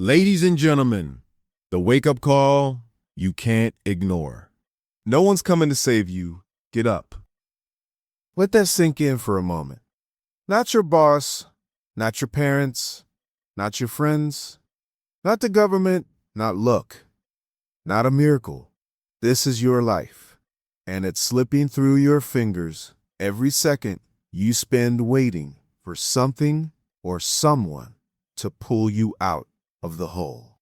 Ladies and gentlemen, the wake-up call you can't ignore. No one's coming to save you. Get up. Let that sink in for a moment. Not your boss, not your parents, not your friends, not the government, not luck, not a miracle. This is your life, and it's slipping through your fingers every second you spend waiting for something or someone to pull you out of the hole.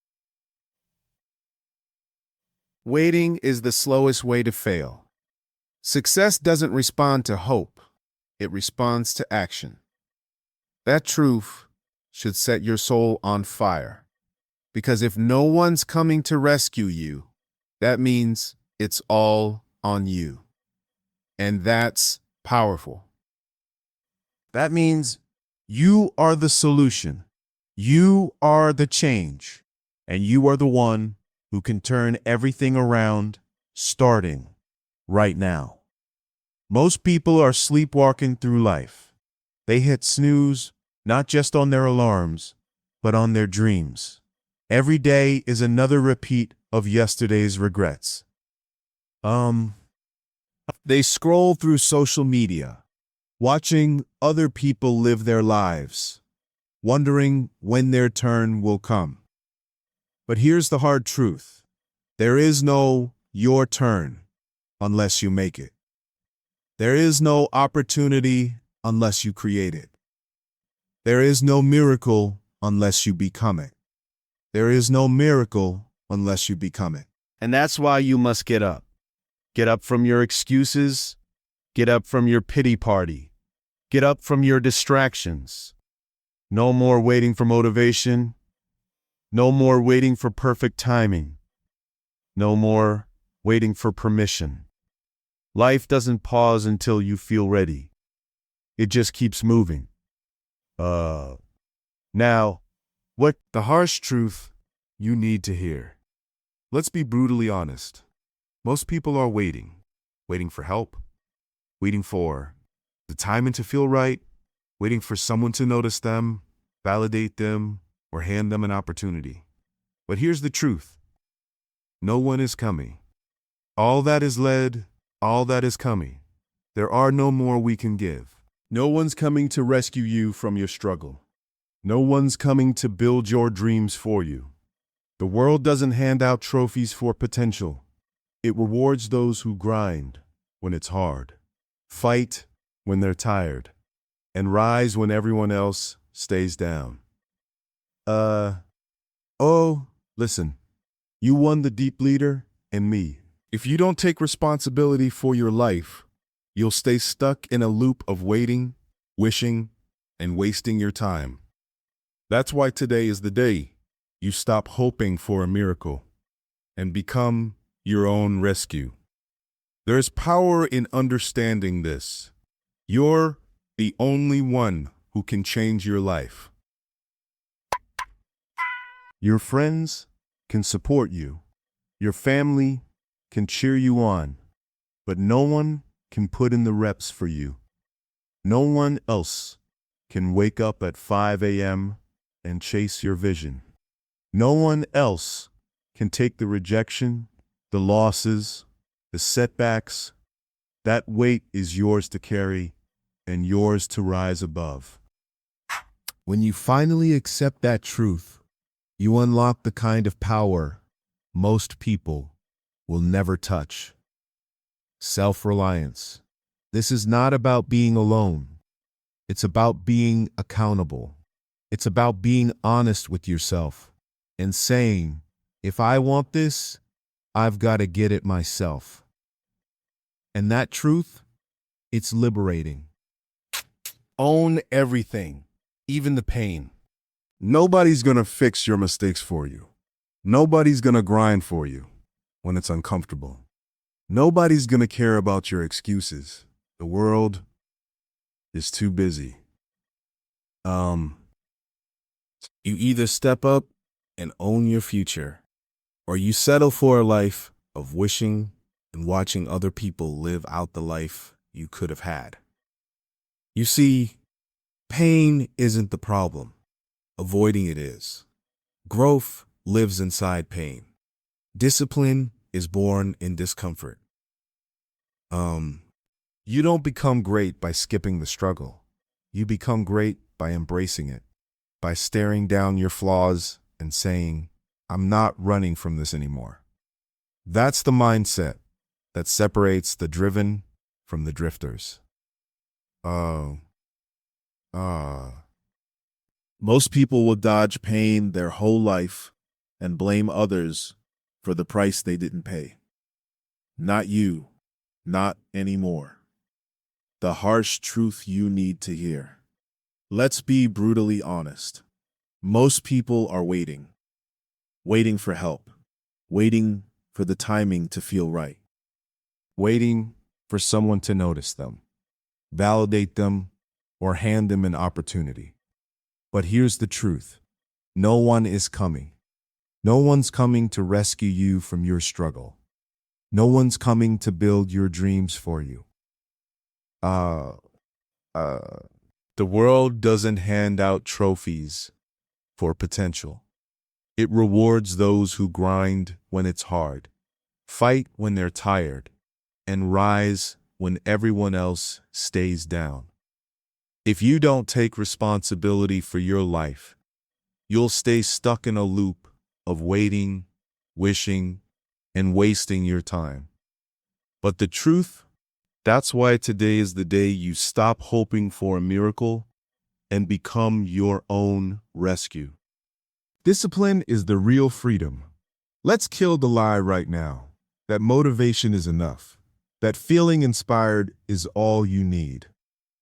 Waiting is the slowest way to fail. Success doesn't respond to hope, it responds to action. That truth should set your soul on fire, because if no one's coming to rescue you, that means it's all on you. And that's powerful. That means you are the solution. You are the change, and you are the one who can turn everything around starting right now. Most people are sleepwalking through life. They hit snooze not just on their alarms, but on their dreams. Every day is another repeat of yesterday's regrets. They scroll through social media, watching other people live their lives, wondering when their turn will come. But here's the hard truth. There is no your turn unless you make it. There is no opportunity unless you create it. There is no miracle unless you become it. There is no miracle unless you become it. And that's why you must get up. Get up from your excuses. Get up from your pity party. Get up from your distractions. No more waiting for motivation. No more waiting for perfect timing. No more waiting for permission. Life doesn't pause until you feel ready. It just keeps moving. Now, what the harsh truth you need to hear? Let's be brutally honest. Most people are waiting for help, waiting for the timing to feel right, waiting for someone to notice them, validate them, or hand them an opportunity. But here's the truth. No one is coming. All that is led, all that is coming. There are no more we can give. No one's coming to rescue you from your struggle. No one's coming to build your dreams for you. The world doesn't hand out trophies for potential. It rewards those who grind when it's hard, fight when they're tired, and rise when everyone else stays down. Listen, you won the deep leader and me. If you don't take responsibility for your life, you'll stay stuck in a loop of waiting, wishing, and wasting your time. That's why today is the day you stop hoping for a miracle and become your own rescue. There's power in understanding this. You're the only one who can change your life. Your friends can support you. Your family can cheer you on, but no one can put in the reps for you. No one else can wake up at 5 a.m. and chase your vision. No one else can take the rejection, the losses, the setbacks. That weight is yours to carry and yours to rise above. When you finally accept that truth, you unlock the kind of power most people will never touch. Self-reliance. This is not about being alone. It's about being accountable. It's about being honest with yourself and saying, if I want this, I've got to get it myself. And that truth, it's liberating. Own everything, even the pain. Nobody's going to fix your mistakes for you. Nobody's going to grind for you when it's uncomfortable. Nobody's going to care about your excuses. The world is too busy. You either step up and own your future, or you settle for a life of wishing and watching other people live out the life you could have had. You see, pain isn't the problem. Avoiding it is. Growth lives inside pain. Discipline is born in discomfort. You don't become great by skipping the struggle. You become great by embracing it, by staring down your flaws and saying, I'm not running from this anymore. That's the mindset that separates the driven from the drifters. Oh, ah. Most people will dodge pain their whole life and blame others for the price they didn't pay. Not you, not anymore. The harsh truth you need to hear. Let's be brutally honest. Most people are waiting for help, waiting for the timing to feel right, waiting for someone to notice them, validate them, or hand them an opportunity. But here's the truth. No one is coming. No one's coming to rescue you from your struggle. No one's coming to build your dreams for you. The world doesn't hand out trophies for potential. It rewards those who grind when it's hard, fight when they're tired, and rise when everyone else stays down. If you don't take responsibility for your life, you'll stay stuck in a loop of waiting, wishing, and wasting your time. But the truth, that's why today is the day you stop hoping for a miracle and become your own rescue. Discipline is the real freedom. Let's kill the lie right now that motivation is enough, that feeling inspired is all you need.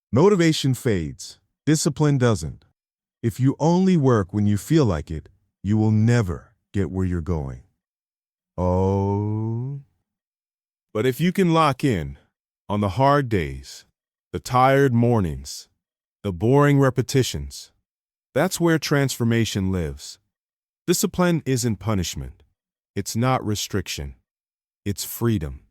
Motivation fades, discipline doesn't. If you only work when you feel like it, you will never get where you're going. Oh. But if you can lock in on the hard days, the tired mornings, the boring repetitions, that's where transformation lives. Discipline isn't punishment. It's not restriction. It's freedom.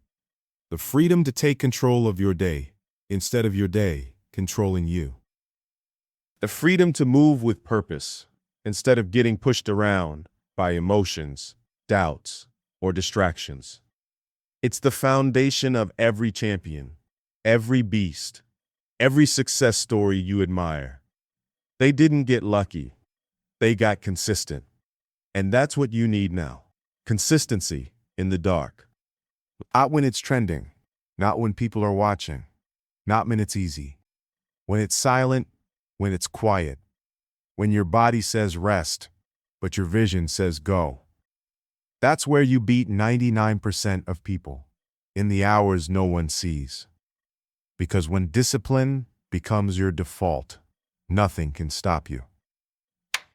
The freedom to take control of your day instead of your day controlling you. The freedom to move with purpose instead of getting pushed around by emotions, doubts, or distractions. It's the foundation of every champion, every beast, every success story you admire. They didn't get lucky. They got consistent. And that's what you need now. Consistency in the dark. Not when it's trending, not when people are watching, not when it's easy. When it's silent, when it's quiet. When your body says rest, but your vision says go. That's where you beat 99% of people, in the hours no one sees. Because when discipline becomes your default, nothing can stop you.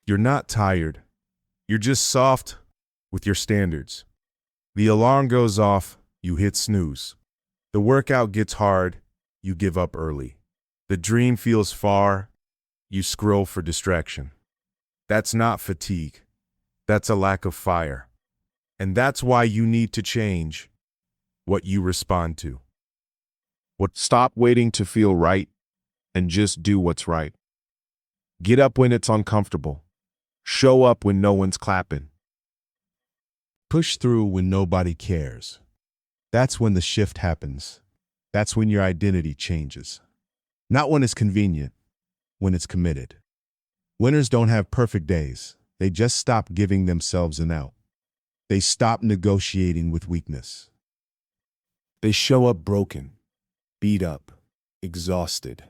You're not tired. You're just soft with your standards. The alarm goes off, you hit snooze. The workout gets hard, you give up early. The dream feels far, you scroll for distraction. That's not fatigue. That's a lack of fire. And that's why you need to change what you respond to. Stop waiting to feel right and just do what's right. Get up when it's uncomfortable. Show up when no one's clapping. Push through when nobody cares. That's when the shift happens. That's when your identity changes. Not when it's convenient, when it's committed. Winners don't have perfect days. They just stop giving themselves an out. They stop negotiating with weakness. They show up broken, beat up, exhausted,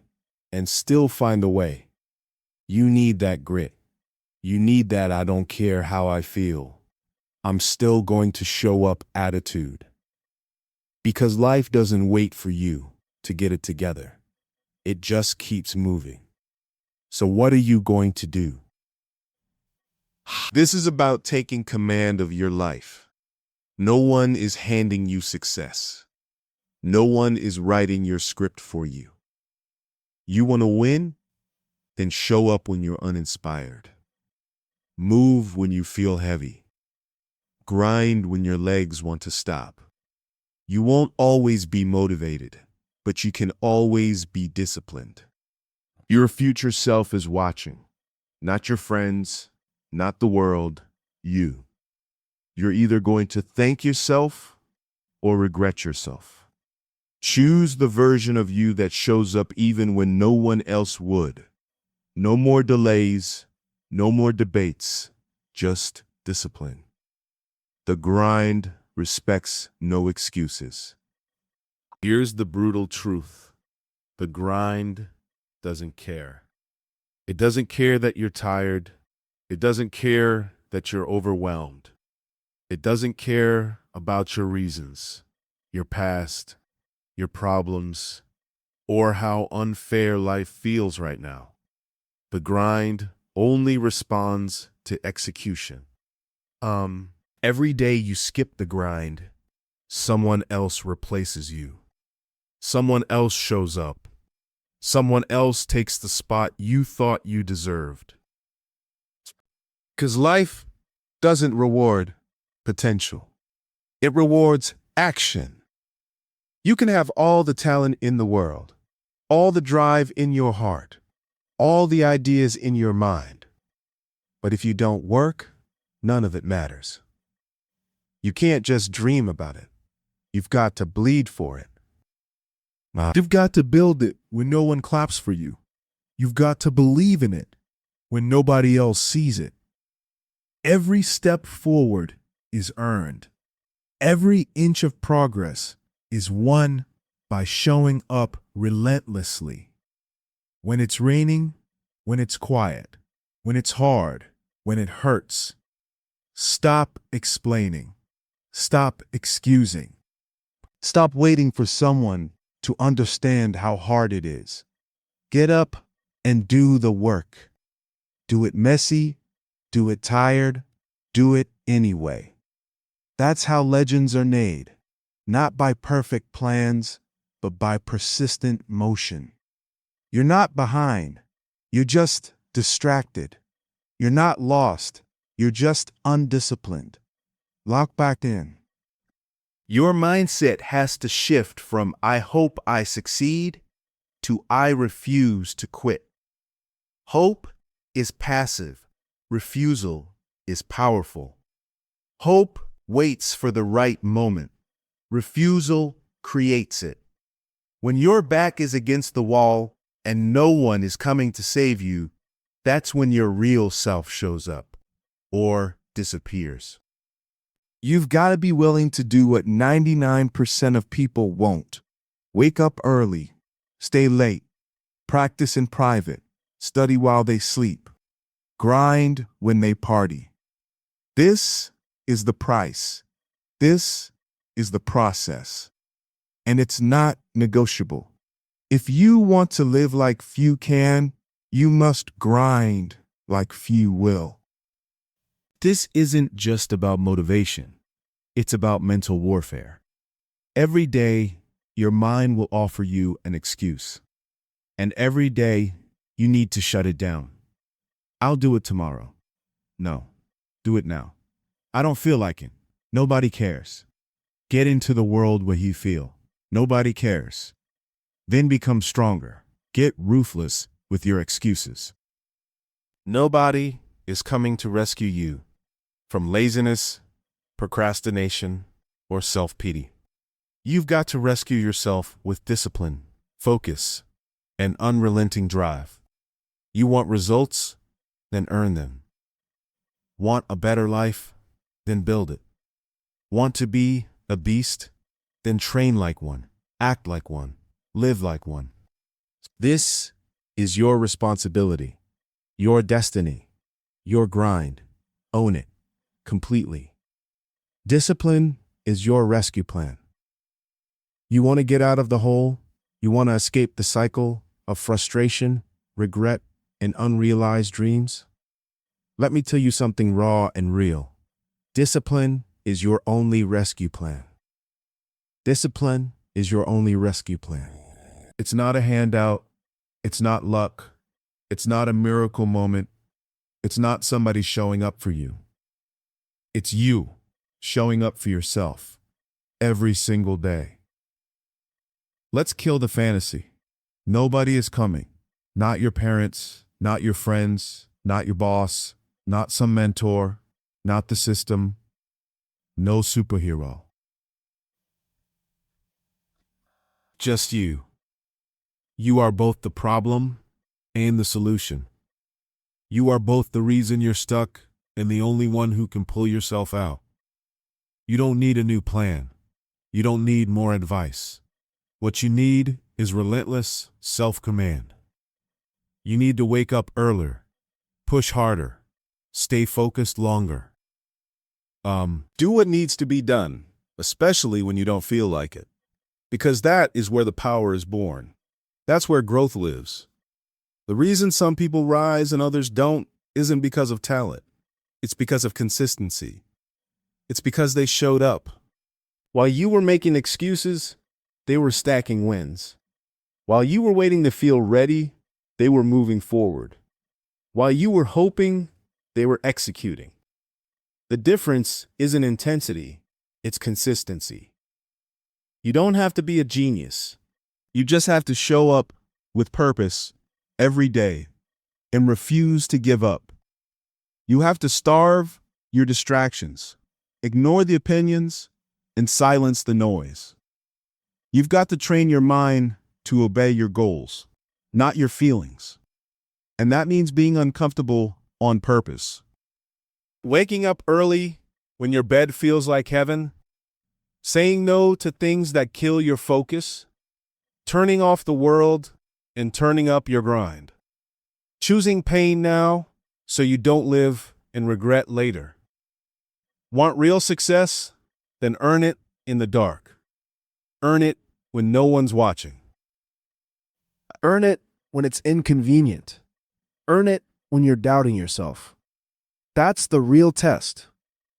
and still find a way. You need that grit. You need that I don't care how I feel. I'm still going to show up attitude. Because life doesn't wait for you to get it together. It just keeps moving. So what are you going to do? This is about taking command of your life. No one is handing you success. No one is writing your script for you. You want to win? Then show up when you're uninspired. Move when you feel heavy. Grind when your legs want to stop. You won't always be motivated, but you can always be disciplined. Your future self is watching. Not your friends, not the world, you. You're either going to thank yourself or regret yourself. Choose the version of you that shows up even when no one else would. No more delays, no more debates, just discipline. The grind respects no excuses. Here's the brutal truth. The grind doesn't care. It doesn't care that you're tired. It doesn't care that you're overwhelmed. It doesn't care about your reasons, your past, your problems, or how unfair life feels right now. The grind only responds to execution. Every day you skip the grind, someone else replaces you. Someone else shows up. Someone else takes the spot you thought you deserved. 'Cause life doesn't reward potential. It rewards action. You can have all the talent in the world, all the drive in your heart, all the ideas in your mind. But if you don't work, none of it matters. You can't just dream about it. You've got to bleed for it. You've got to build it when no one claps for you. You've got to believe in it when nobody else sees it. Every step forward is earned. Every inch of progress is won by showing up relentlessly. When it's raining, when it's quiet, when it's hard, when it hurts. Stop explaining. Stop excusing. Stop waiting for someone to understand how hard it is. Get up and do the work. Do it messy, do it tired, do it anyway. That's how legends are made, not by perfect plans, but by persistent motion. You're not behind, you're just distracted. You're not lost, you're just undisciplined. Lock back in. Your mindset has to shift from "I hope I succeed" to "I refuse to quit." Hope is passive. Refusal is powerful. Hope waits for the right moment. Refusal creates it. When your back is against the wall and no one is coming to save you, that's when your real self shows up or disappears. You've got to be willing to do what 99% of people won't. Wake up early, stay late, practice in private, study while they sleep, grind when they party. This is the price. This is the process. And it's not negotiable. If you want to live like few can, you must grind like few will. This isn't just about motivation. It's about mental warfare. Every day, your mind will offer you an excuse. And every day, you need to shut it down. I'll do it tomorrow. No, do it now. I don't feel like it. Nobody cares. Get into the world where you feel. Nobody cares. Then become stronger. Get ruthless with your excuses. Nobody is coming to rescue you from laziness, procrastination, or self-pity. You've got to rescue yourself with discipline, focus, and unrelenting drive. You want results? Then earn them. Want a better life? Then build it. Want to be a beast? Then train like one, act like one, live like one. This is your responsibility, your destiny, your grind. Own it completely. Discipline is your rescue plan. You want to get out of the hole? You want to escape the cycle of frustration, regret, and unrealized dreams? Let me tell you something raw and real. Discipline is your only rescue plan. Discipline is your only rescue plan. It's not a handout. It's not luck. It's not a miracle moment. It's not somebody showing up for you. It's you showing up for yourself every single day. Let's kill the fantasy. Nobody is coming. Not your parents, not your friends, not your boss, not some mentor, not the system, no superhero. Just you. You are both the problem and the solution. You are both the reason you're stuck and the only one who can pull yourself out. You don't need a new plan. You don't need more advice. What you need is relentless self-command. You need to wake up earlier, push harder, stay focused longer. Do what needs to be done, especially when you don't feel like it. Because that is where the power is born. That's where growth lives. The reason some people rise and others don't isn't because of talent. It's because of consistency. It's because they showed up. While you were making excuses, they were stacking wins. While you were waiting to feel ready, they were moving forward. While you were hoping, they were executing. The difference isn't intensity, it's consistency. You don't have to be a genius. You just have to show up with purpose every day and refuse to give up. You have to starve your distractions, ignore the opinions, and silence the noise. You've got to train your mind to obey your goals, not your feelings. And that means being uncomfortable on purpose. Waking up early when your bed feels like heaven, saying no to things that kill your focus, turning off the world and turning up your grind. Choosing pain now so you don't live in regret later. Want real success? Then earn it in the dark. Earn it when no one's watching. Earn it when it's inconvenient. Earn it when you're doubting yourself. That's the real test.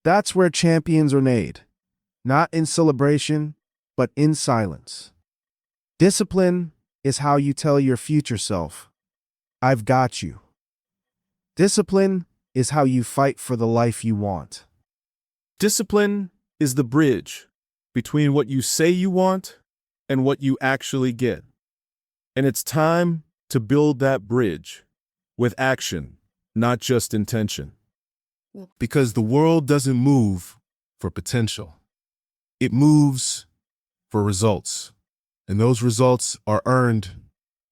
That's where champions are made. Not in celebration, but in silence. Discipline is how you tell your future self, I've got you. Discipline is how you fight for the life you want. Discipline is the bridge between what you say you want and what you actually get. And it's time to build that bridge with action, not just intention. Because the world doesn't move for potential. It moves for results. And those results are earned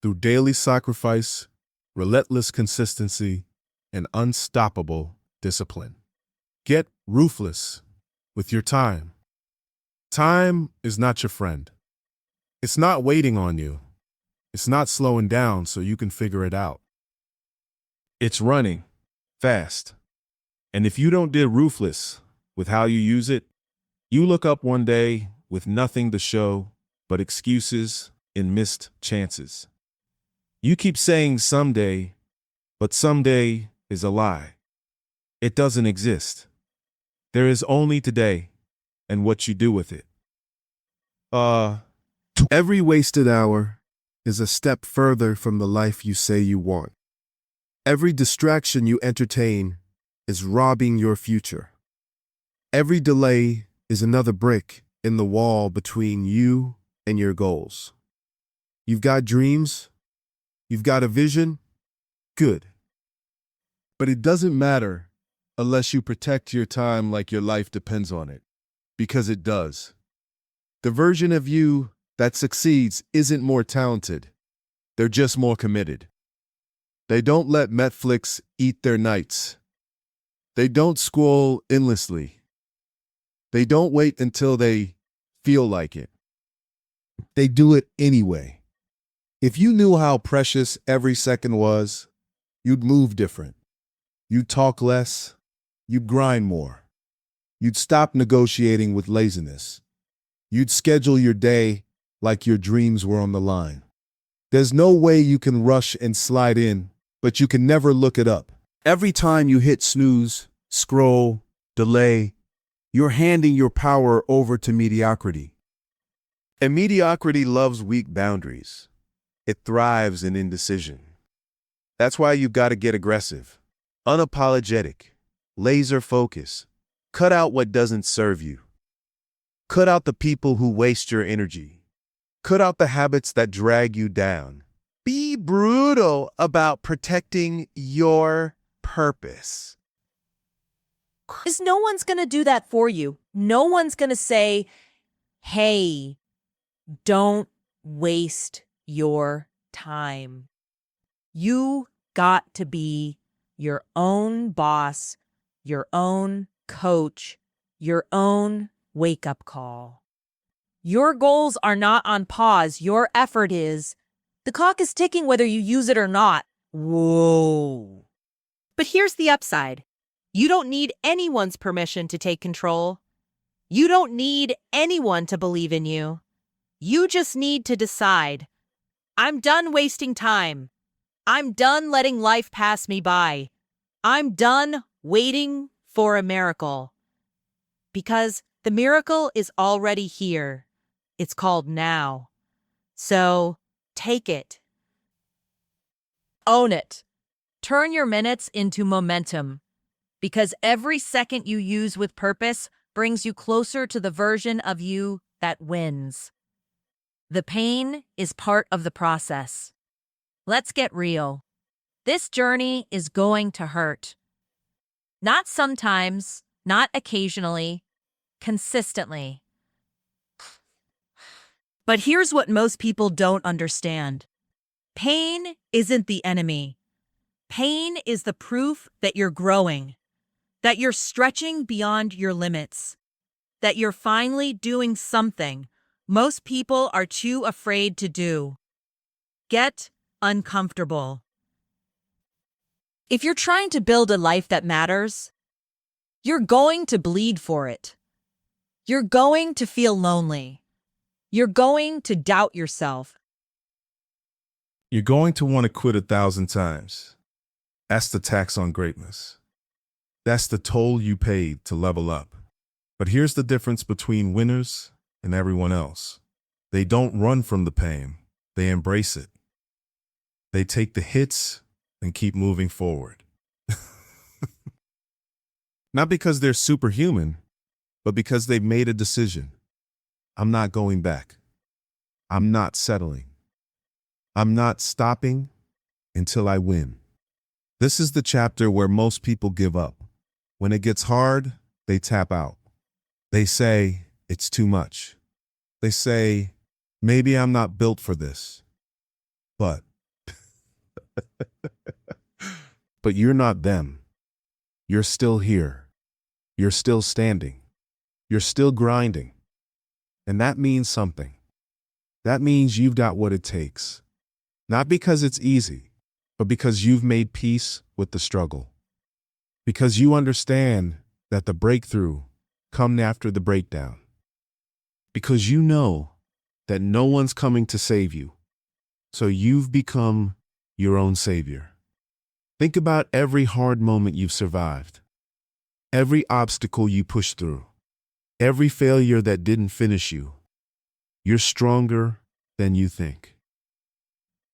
through daily sacrifice, relentless consistency, and unstoppable discipline. Get ruthless with your time. Time is not your friend. It's not waiting on you. It's not slowing down so you can figure it out. It's running fast. And if you don't get ruthless with how you use it, you look up one day with nothing to show but excuses and missed chances. You keep saying someday, but someday is a lie. It doesn't exist. There is only today and what you do with it. Every wasted hour is a step further from the life you say you want. Every distraction you entertain is robbing your future. Every delay is another brick in the wall between you and your goals. You've got dreams? You've got a vision? Good. But it doesn't matter unless you protect your time like your life depends on it. Because it does. The version of you that succeeds isn't more talented. They're just more committed. They don't let Netflix eat their nights. They don't scroll endlessly. They don't wait until they feel like it. They do it anyway. If you knew how precious every second was, you'd move different. You'd talk less. You'd grind more. You'd stop negotiating with laziness. You'd schedule your day like your dreams were on the line. There's no way you can rush and slide in, but you can never look it up. Every time you hit snooze, scroll, delay, you're handing your power over to mediocrity. And mediocrity loves weak boundaries. It thrives in indecision. That's why you've got to get aggressive, unapologetic, laser focus. Cut out what doesn't serve you. Cut out the people who waste your energy. Cut out the habits that drag you down. Be brutal about protecting your purpose. Because no one's going to do that for you. No one's going to say, hey, don't waste your time. You got to be your own boss, your own coach, your own wake-up call. Your goals are not on pause. Your effort is. The clock is ticking whether you use it or not. Whoa. But here's the upside. You don't need anyone's permission to take control. You don't need anyone to believe in you. You just need to decide, I'm done wasting time. I'm done letting life pass me by. I'm done waiting for a miracle. Because the miracle is already here. It's called now. So take it. Own it. Turn your minutes into momentum. Because every second you use with purpose brings you closer to the version of you that wins. The pain is part of the process. Let's get real. This journey is going to hurt. Not sometimes, not occasionally, consistently. But here's what most people don't understand. Pain isn't the enemy. Pain is the proof that you're growing, that you're stretching beyond your limits, that you're finally doing something most people are too afraid to do. Get uncomfortable. If you're trying to build a life that matters, you're going to bleed for it. You're going to feel lonely. You're going to doubt yourself. You're going to want to quit 1,000 times. That's the tax on greatness. That's the toll you paid to level up. But here's the difference between winners and everyone else. They don't run from the pain. They embrace it. They take the hits and keep moving forward. Not because they're superhuman, but because they've made a decision. I'm not going back. I'm not settling. I'm not stopping until I win. This is the chapter where most people give up. When it gets hard, they tap out. They say, it's too much. They say, maybe I'm not built for this. But you're not them. You're still here. You're still standing. You're still grinding. And that means something. That means you've got what it takes. Not because it's easy, but because you've made peace with the struggle. Because you understand that the breakthrough comes after the breakdown. Because you know that no one's coming to save you. So you've become your own savior. Think about every hard moment you've survived. Every obstacle you pushed through. Every failure that didn't finish you. You're stronger than you think.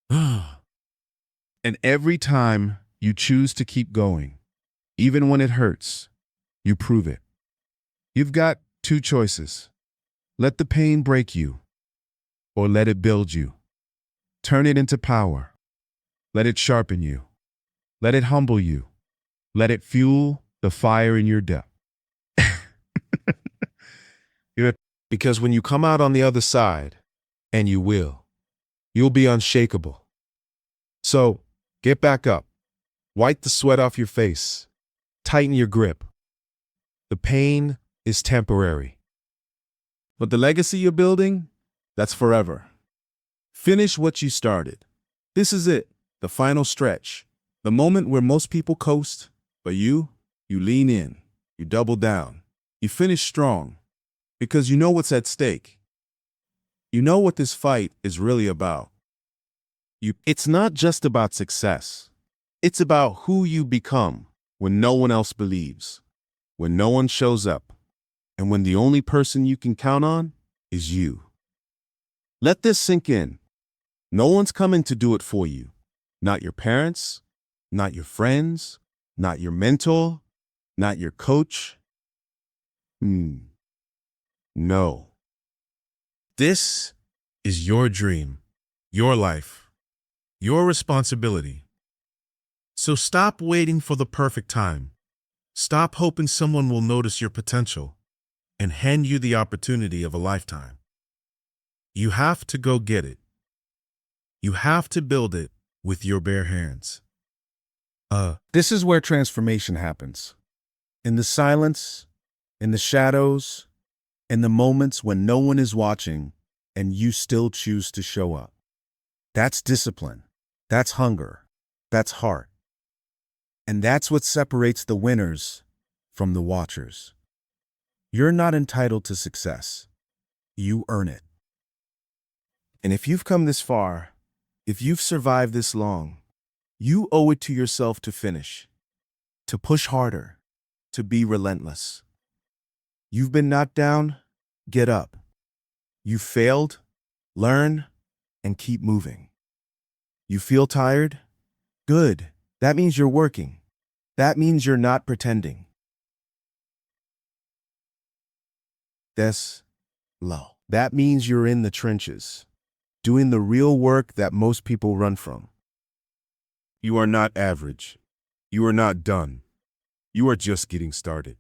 And every time you choose to keep going, even when it hurts, you prove it. You've got two choices. Let the pain break you, or let it build you. Turn it into power. Let it sharpen you. Let it humble you. Let it fuel the fire in your depth. Because when you come out on the other side, and you will, you'll be unshakable. So, get back up. Wipe the sweat off your face. Tighten your grip. The pain is temporary. But the legacy you're building, that's forever. Finish what you started. This is it, the final stretch. The moment where most people coast, but you lean in, you double down. You finish strong, because you know what's at stake. You know what this fight is really about. It's not just about success. It's about who you become when no one else believes, when no one shows up, and when the only person you can count on is you. Let this sink in. No one's coming to do it for you. Not your parents, not your friends, not your mentor, not your coach. No. This is your dream, your life, your responsibility. So stop waiting for the perfect time. Stop hoping someone will notice your potential and hand you the opportunity of a lifetime. You have to go get it. You have to build it with your bare hands. This is where transformation happens. In the silence, in the shadows, in the moments when no one is watching and you still choose to show up. That's discipline. That's hunger. That's heart. And that's what separates the winners from the watchers. You're not entitled to success. You earn it. And if you've come this far, if you've survived this long, you owe it to yourself to finish, to push harder, to be relentless. You've been knocked down, get up. You failed, learn, and keep moving. You feel tired? Good. That means you're working. That means you're not pretending. That's low. That means you're in the trenches, doing the real work that most people run from. You are not average. You are not done. You are just getting started.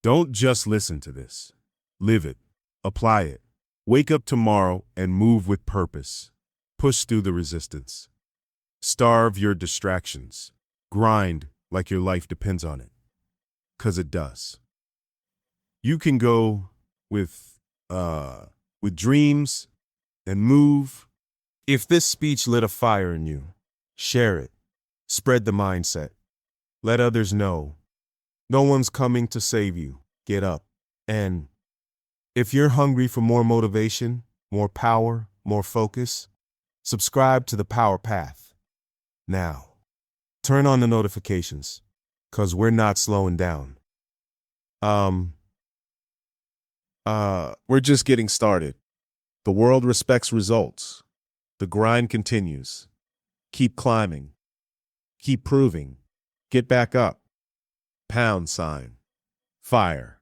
Don't just listen to this. Live it. Apply it. Wake up tomorrow and move with purpose. Push through the resistance. Starve your distractions. Grind like your life depends on it. 'Cause it does. You can go with dreams and move. If this speech lit a fire in you, share it. Spread the mindset. Let others know. No one's coming to save you. Get up. And if you're hungry for more motivation, more power, more focus, subscribe to the Power Path. Now, turn on the notifications, 'cause we're not slowing down. We're just getting started. The world respects results. The grind continues. Keep climbing. Keep proving. Get back up. #. Fire.